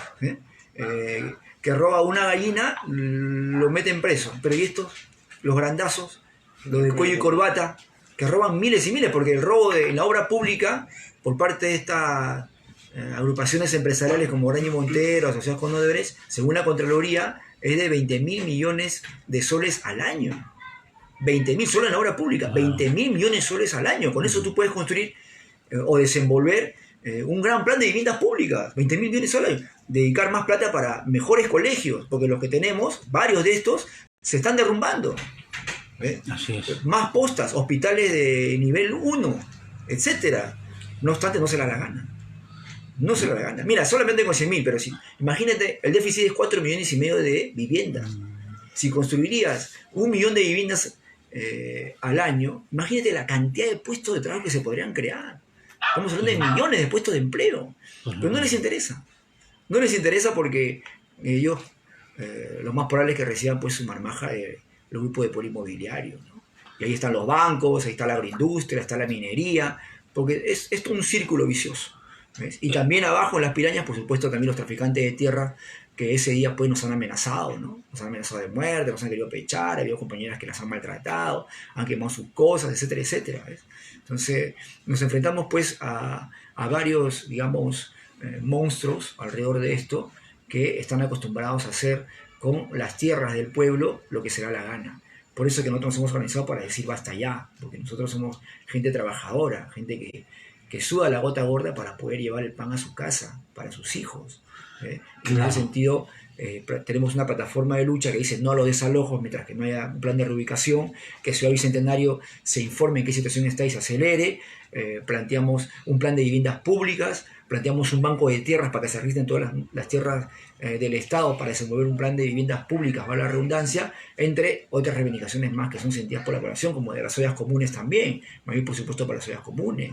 que roba una gallina, lo meten preso. Pero ¿y estos? Los grandazos, los de cuello y corbata, que roban miles y miles, porque el robo de la obra pública por parte de estas agrupaciones empresariales como Graña y Montero, asociadas con Odebrecht, según la Contraloría, es de 20.000 millones de soles al año. 20.000 solo en la obra pública, 20.000 millones de soles al año. Con eso tú puedes construir o desenvolver un gran plan de viviendas públicas, 20.000 millones de soles, dedicar más plata para mejores colegios, porque los que tenemos, varios de estos, se están derrumbando. Así es. Más postas, hospitales de nivel 1, etcétera. No obstante, no se la gana. No se la gana. Mira, solamente con 100.000, pero si, imagínate, el déficit es 4,5 millones de viviendas. Si construirías 1 millón de viviendas al año, imagínate la cantidad de puestos de trabajo que se podrían crear. Estamos hablando de millones de puestos de empleo. Pero no les interesa. No les interesa porque ellos, lo más probable es que reciban pues su marmaja de los grupos de poder inmobiliario, ¿no? Y ahí están los bancos, ahí está la agroindustria, está la minería, porque es todo un círculo vicioso, ¿ves? Y también abajo en las pirañas, por supuesto, también los traficantes de tierra que ese día pues nos han amenazado, ¿no? Nos han amenazado de muerte, nos han querido pechar, ha habido compañeras que las han maltratado, han quemado sus cosas, etcétera, etcétera, ¿ves? Entonces nos enfrentamos pues a varios, digamos, monstruos alrededor de esto que están acostumbrados a hacer con las tierras del pueblo lo que se da la gana. Por eso es que nosotros nos hemos organizado para decir basta ya, porque nosotros somos gente trabajadora, gente que suda la gota gorda para poder llevar el pan a su casa, para sus hijos. En ese sentido, tenemos una plataforma de lucha que dice no a los desalojos mientras que no haya un plan de reubicación, que Ciudad Bicentenario se informe en qué situación está y se acelere. Planteamos un plan de viviendas públicas, planteamos un banco de tierras para que se registren todas las tierras del Estado para desenvolver un plan de viviendas públicas, vale la redundancia, entre otras reivindicaciones más que son sentidas por la población, como de las ollas comunes también, más bien por supuesto para las ollas comunes,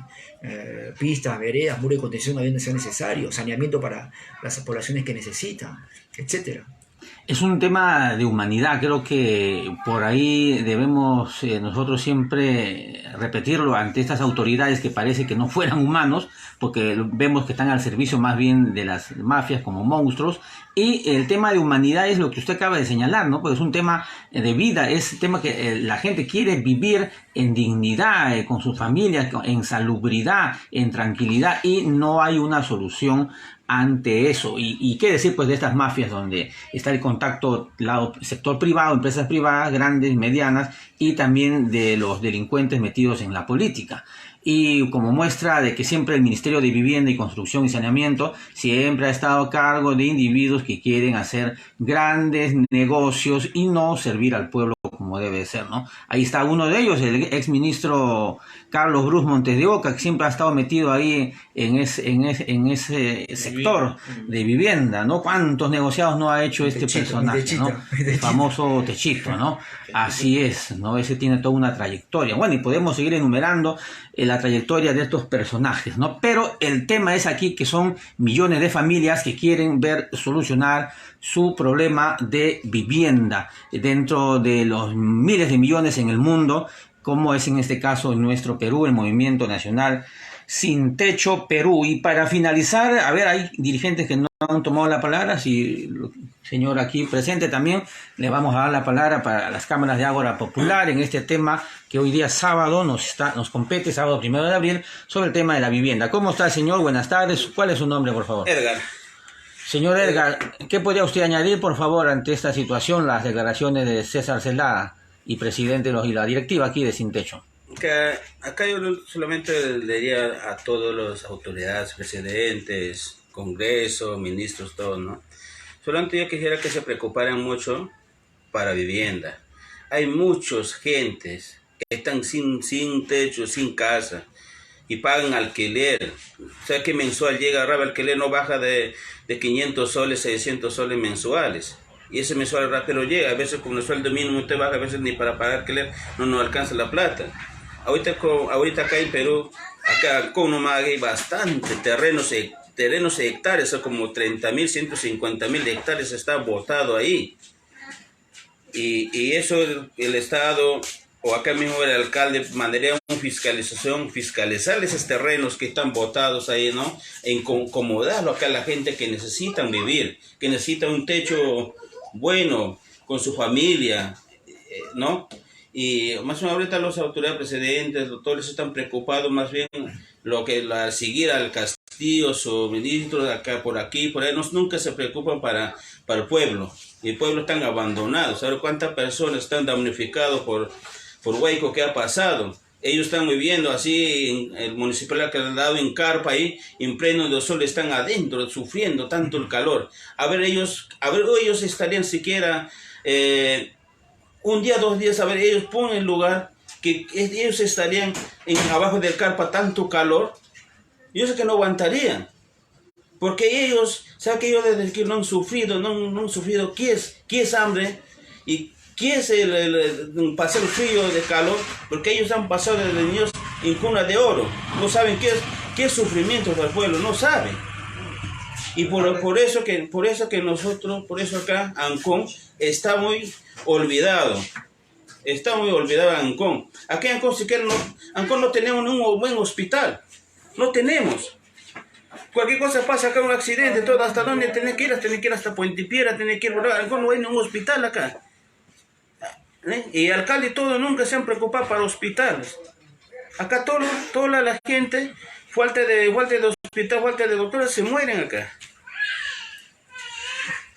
pistas, veredas, muros de contención ahí donde sea necesario, saneamiento para las poblaciones que necesitan, etcétera. Es un tema de humanidad, creo que por ahí debemos nosotros siempre repetirlo ante estas autoridades que parece que no fueran humanos, porque vemos que están al servicio más bien de las mafias como monstruos, y el tema de humanidad es lo que usted acaba de señalar, ¿no? Porque es un tema de vida, es un tema que la gente quiere vivir en dignidad, con sus familias, en salubridad, en tranquilidad, y no hay una solución ante eso. Y qué decir pues de estas mafias donde está el contacto lado sector privado, empresas privadas, grandes, medianas, y también de los delincuentes metidos en la política. Y como muestra de que siempre el Ministerio de Vivienda y Construcción y Saneamiento siempre ha estado a cargo de individuos que quieren hacer grandes negocios y no servir al pueblo como como debe ser, ¿no? Ahí está uno de ellos, el exministro Carlos Brus Montes de Oca, que siempre ha estado metido ahí en ese sector de vivienda, ¿no? ¿Cuántos negociados no ha hecho este personaje, ¿no? El famoso Techito, ¿no? Así es, ¿no? Ese tiene toda una trayectoria. Bueno, y podemos seguir enumerando la trayectoria de estos personajes, ¿no? Pero el tema es aquí que son millones de familias que quieren ver solucionar su problema de vivienda dentro de los miles de millones en el mundo, como es en este caso en nuestro Perú, el Movimiento Nacional Sin Techo Perú. Y para finalizar, a ver, hay dirigentes que no han tomado la palabra, si el señor aquí presente también, le vamos a dar la palabra para las cámaras de Ágora Popular en este tema que hoy día sábado nos compete, sábado 1 de abril, sobre el tema de la vivienda. ¿Cómo está, señor? Buenas tardes. ¿Cuál es su nombre, por favor? Edgar. Señor Edgar, ¿qué podría usted añadir, por favor, ante esta situación, las declaraciones de César Celada y presidente y la directiva aquí de Sin Techo? Acá yo solamente le diría a todas las autoridades, presidentes, Congreso, ministros, todos, ¿no? Solamente yo quisiera que se preocuparan mucho para vivienda. Hay muchas gentes que están sin techo, sin casa y pagan alquiler. O sea que mensual llega a alquiler, no baja de 500 soles, 600 soles mensuales. Y ese mensual rápido llega. A veces con el sueldo mínimo usted baja, a veces ni para pagar alquiler no alcanza la plata. Ahorita acá en Perú, acá con nomás hay bastante terrenos de hectáreas, son como 30.000, 150.000 hectáreas está botado ahí. Y eso el Estado, o acá mismo el alcalde, mandaría una fiscalización, fiscalizar esos terrenos que están botados ahí, ¿no? Acomodarlo acá a la gente que necesitan vivir, que necesita un techo bueno, con su familia, ¿no? Y más o menos ahorita los autoridades precedentes, doctores, están preocupados más bien seguir al Castillo, su ministro de acá, por aquí, por ahí, nunca se preocupan para el pueblo. Y el pueblo están abandonados. ¿Sabes cuántas personas están damnificados por Huayco que ha pasado? Ellos están viviendo así, en el municipal que han dado en carpa ahí, en pleno del sol, están adentro, sufriendo tanto el calor. A ver, ellos estarían siquiera un día, 2 días, a ver, ellos ponen el lugar, que ellos estarían abajo del carpa, tanto calor, yo sé que no aguantarían. Porque ellos, ¿saben que ellos desde que no han sufrido, qué es hambre? Y ¿qué es pasar frío de calor? Porque ellos han pasado desde niños en cuna de oro. No saben qué es sufrimiento del pueblo, no saben. Y por eso acá Ancón está muy olvidado. Está muy olvidado Ancón. Aquí en Ancón siquiera Ancón no tenemos un buen hospital. No tenemos. Cualquier cosa pasa acá, un accidente, todo, ¿hasta dónde tenés que ir? Tenés que ir hasta Puente Piedra, tenés que ir, Ancón no hay ningún hospital acá. Y el alcalde y todo nunca se han preocupado para hospitales. Acá toda la gente, falta de hospital, falta de doctores, se mueren acá.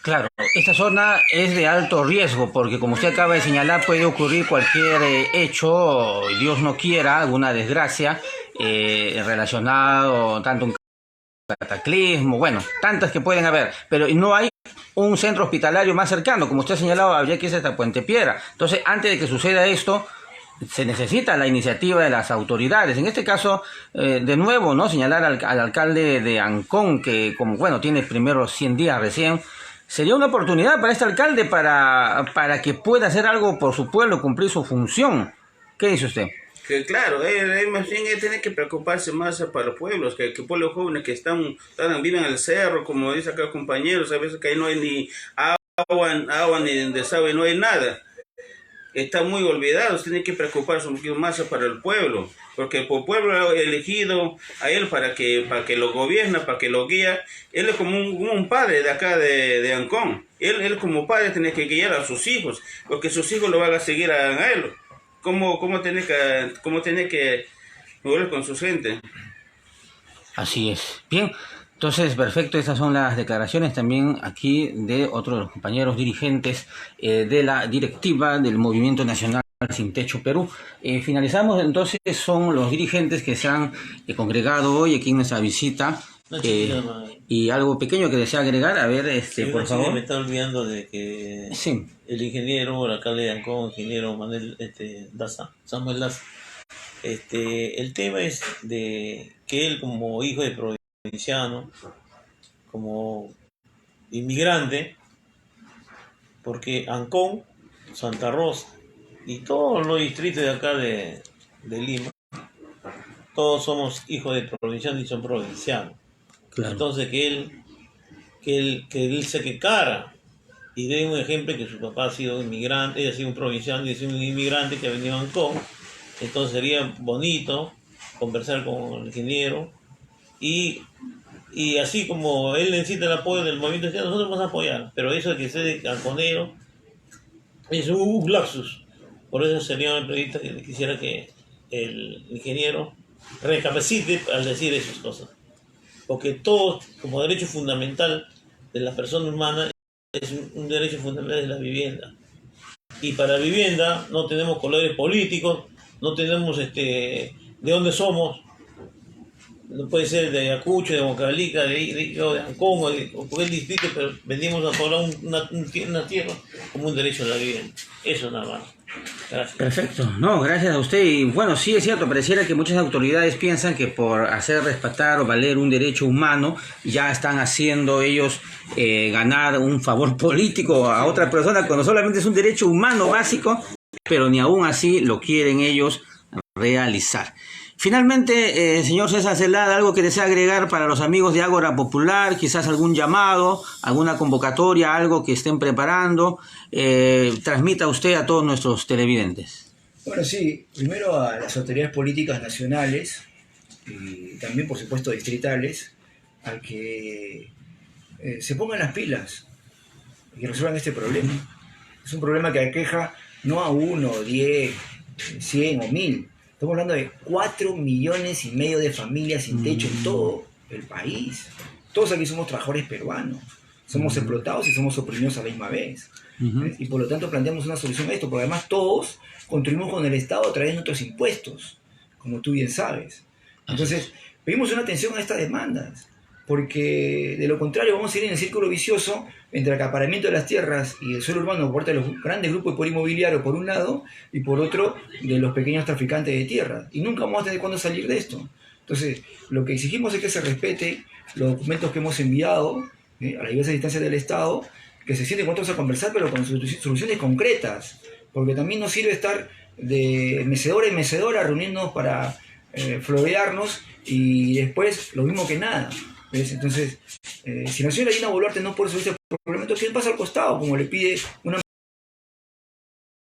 Claro, esta zona es de alto riesgo porque, como usted acaba de señalar, puede ocurrir cualquier hecho, Dios no quiera, alguna desgracia relacionado tanto un cataclismo, bueno, tantas que pueden haber, pero no hay un centro hospitalario más cercano. Como usted ha señalado, habría que irse hasta Puente Piedra. Entonces, antes de que suceda esto, se necesita la iniciativa de las autoridades. En este caso, de nuevo, ¿no? Señalar al alcalde de Ancón, que como bueno, tiene primeros 100 días recién, sería una oportunidad para este alcalde para que pueda hacer algo por su pueblo, cumplir su función. ¿Qué dice usted? Que claro, más bien él tiene que preocuparse más para los pueblos, que pueblos jóvenes que viven en el cerro, como dice acá compañeros, a veces que ahí no hay ni agua ni desagüe, no hay nada. Están muy olvidados, tienen que preocuparse un poquito más para el pueblo, porque el pueblo ha elegido a él para que lo gobierna, para que lo guía. Él es como un padre de acá de Ancón. Él como padre tiene que guiar a sus hijos, porque sus hijos lo van a seguir a él. ¿Cómo tiene que volver con su gente? Así es. Bien, entonces, perfecto, esas son las declaraciones también aquí de otros de los compañeros dirigentes de la directiva del Movimiento Nacional Sin Techo Perú. Finalizamos entonces, son los dirigentes que se han congregado hoy aquí en nuestra visita Una chiquita nomás. Y algo pequeño que desea agregar, a ver, Sí, por una chica favor. me está olvidando de que Sí. el ingeniero, el alcalde de Ancón, ingeniero Manuel Daza, Samuel Daza, el tema es de que él como hijo de provinciano, como inmigrante, porque Ancón, Santa Rosa y todos los distritos de acá de Lima, todos somos hijos de provincianos y son provincianos. Claro. Entonces que él saque cara y dé un ejemplo que su papá ha sido inmigrante, ella ha sido un provinciano y ha sido un inmigrante que ha venido a Ancón. Entonces sería bonito conversar con el ingeniero y así como él necesita el apoyo del movimiento social, nosotros vamos a apoyar, pero eso de que sea de anconero es un lapsus. Por eso sería una periodista que quisiera que el ingeniero recapacite al decir esas cosas. Porque todo, como derecho fundamental de la persona humana, es un derecho fundamental de la vivienda. Y para la vivienda no tenemos colores políticos, no tenemos de dónde somos. No puede ser de Ayacucho, de Huancavelica, de Ancón o cualquier distrito, pero venimos a poblar una tierra como un derecho a la vivienda. Eso nada más. Gracias. Perfecto. No, gracias a usted. Y bueno, sí es cierto, pareciera que muchas autoridades piensan que por hacer respetar o valer un derecho humano ya están haciendo ellos ganar un favor político a otra persona cuando solamente es un derecho humano básico, pero ni aún así lo quieren ellos realizar. Finalmente, señor César Celada, algo que desea agregar para los amigos de Ágora Popular, quizás algún llamado, alguna convocatoria, algo que estén preparando, transmita usted a todos nuestros televidentes. Bueno, sí, primero a las autoridades políticas nacionales y también, por supuesto, distritales, a que se pongan las pilas y resuelvan este problema. Es un problema que aqueja no a 1, 10, 100 o 1000. Estamos hablando de 4,5 millones de familias sin techo en todo el país. Todos aquí somos trabajadores peruanos. Somos explotados y somos oprimidos a la misma vez. Y por lo tanto planteamos una solución a esto, porque además todos contribuimos con el Estado a través de nuestros impuestos, como tú bien sabes. Entonces, pedimos una atención a estas demandas, porque de lo contrario vamos a ir en el círculo vicioso entre el acaparamiento de las tierras y el suelo urbano por parte de los grandes grupos de poder inmobiliario por un lado y por otro de los pequeños traficantes de tierra. Y nunca vamos a tener cuándo salir de esto. Entonces, lo que exigimos es que se respete los documentos que hemos enviado a las diversas instancias del Estado, que se sienten cuantos a conversar, pero con soluciones concretas, porque también nos sirve estar de mecedora en mecedora reuniéndonos para florearnos y después lo mismo que nada. ¿Ves? Entonces, si la señora Dina Boluarte no puede resolver este problema, entonces ¿quién pasa al costado? Como le pide una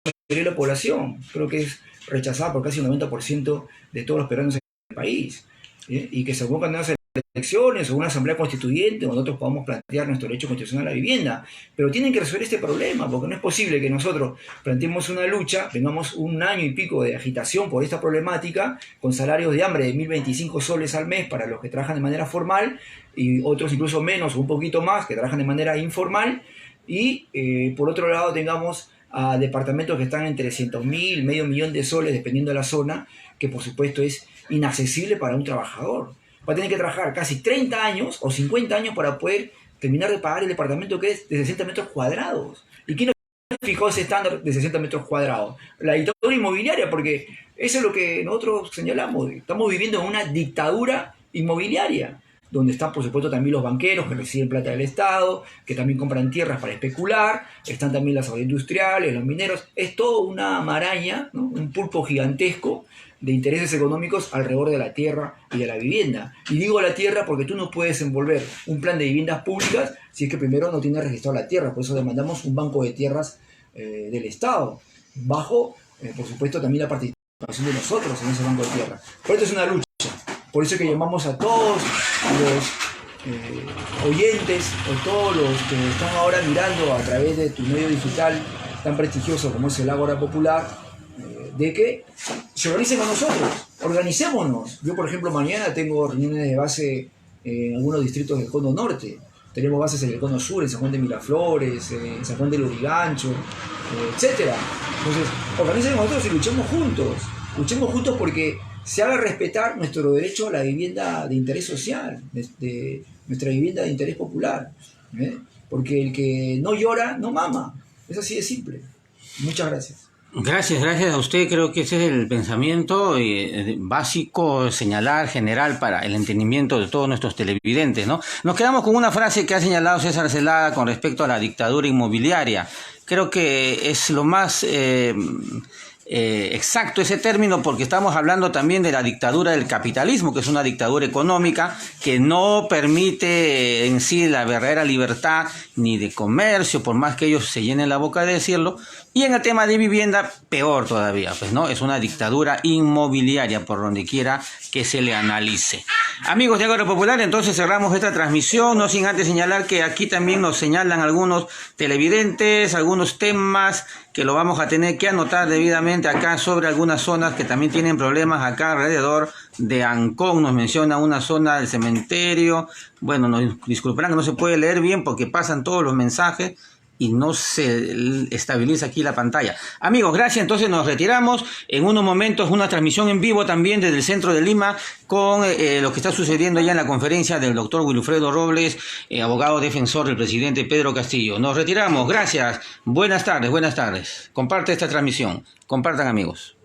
mayoría de la población. Creo que es rechazada por casi un 90% de todos los peruanos en el país. Y que se convocan nuevas elecciones o una asamblea constituyente donde nosotros podamos plantear nuestro derecho constitucional a la vivienda. Pero tienen que resolver este problema, porque no es posible que nosotros planteemos una lucha, tengamos un año y pico de agitación por esta problemática, con salarios de hambre de 1.025 soles al mes para los que trabajan de manera formal, y otros incluso menos o un poquito más que trabajan de manera informal, y por otro lado tengamos a departamentos que están en 300.000, medio millón de soles, dependiendo de la zona, que por supuesto es inaccesible para un trabajador. Va a tener que trabajar casi 30 años o 50 años para poder terminar de pagar el departamento que es de 60 metros cuadrados. ¿Y quién nos fijó ese estándar de 60 metros cuadrados? La dictadura inmobiliaria, porque eso es lo que nosotros señalamos. Estamos viviendo en una dictadura inmobiliaria, donde están, por supuesto, también los banqueros que reciben plata del Estado, que también compran tierras para especular, están también las agroindustriales, los mineros. Es todo una maraña, ¿no? Un pulpo gigantesco de intereses económicos alrededor de la tierra y de la vivienda. Y digo la tierra porque tú no puedes envolver un plan de viviendas públicas si es que primero no tienes registrado la tierra. Por eso demandamos un banco de tierras del Estado, bajo, por supuesto, también la participación de nosotros en ese banco de tierra. Por esto es una lucha. Por eso es que llamamos a todos los oyentes o todos los que están ahora mirando a través de tu medio digital tan prestigioso como es el Ágora Popular, de que se organicen con nosotros, organicémonos. Yo, por ejemplo, mañana tengo reuniones de base en algunos distritos del Cono Norte. Tenemos bases en el Cono Sur, en San Juan de Miraflores, en San Juan de Lurigancho, etc. Entonces, organicen con nosotros y luchemos juntos. Luchemos juntos porque se haga respetar nuestro derecho a la vivienda de interés social, de nuestra vivienda de interés popular. Porque el que no llora, no mama. Es así de simple. Muchas gracias. Gracias a usted. Creo que ese es el pensamiento básico, señalar, general para el entendimiento de todos nuestros televidentes, ¿no? Nos quedamos con una frase que ha señalado César Celada con respecto a la dictadura inmobiliaria. Creo que es lo más exacto ese término, porque estamos hablando también de la dictadura del capitalismo, que es una dictadura económica que no permite en sí la verdadera libertad ni de comercio, por más que ellos se llenen la boca de decirlo. Y en el tema de vivienda, peor todavía, pues no, es una dictadura inmobiliaria por donde quiera que se le analice. Amigos de Agora Popular, entonces cerramos esta transmisión, no sin antes señalar que aquí también nos señalan algunos televidentes, algunos temas que lo vamos a tener que anotar debidamente acá sobre algunas zonas que también tienen problemas acá alrededor de Ancón. Nos menciona una zona del cementerio. Bueno, nos disculparán que no se puede leer bien porque pasan todos los mensajes y no se estabiliza aquí la pantalla. Amigos, gracias. Entonces nos retiramos. En unos momentos una transmisión en vivo también desde el centro de Lima con lo que está sucediendo ya en la conferencia del doctor Wilfredo Robles, abogado defensor del presidente Pedro Castillo. Nos retiramos. Gracias. Buenas tardes. Comparte esta transmisión. Compartan, amigos.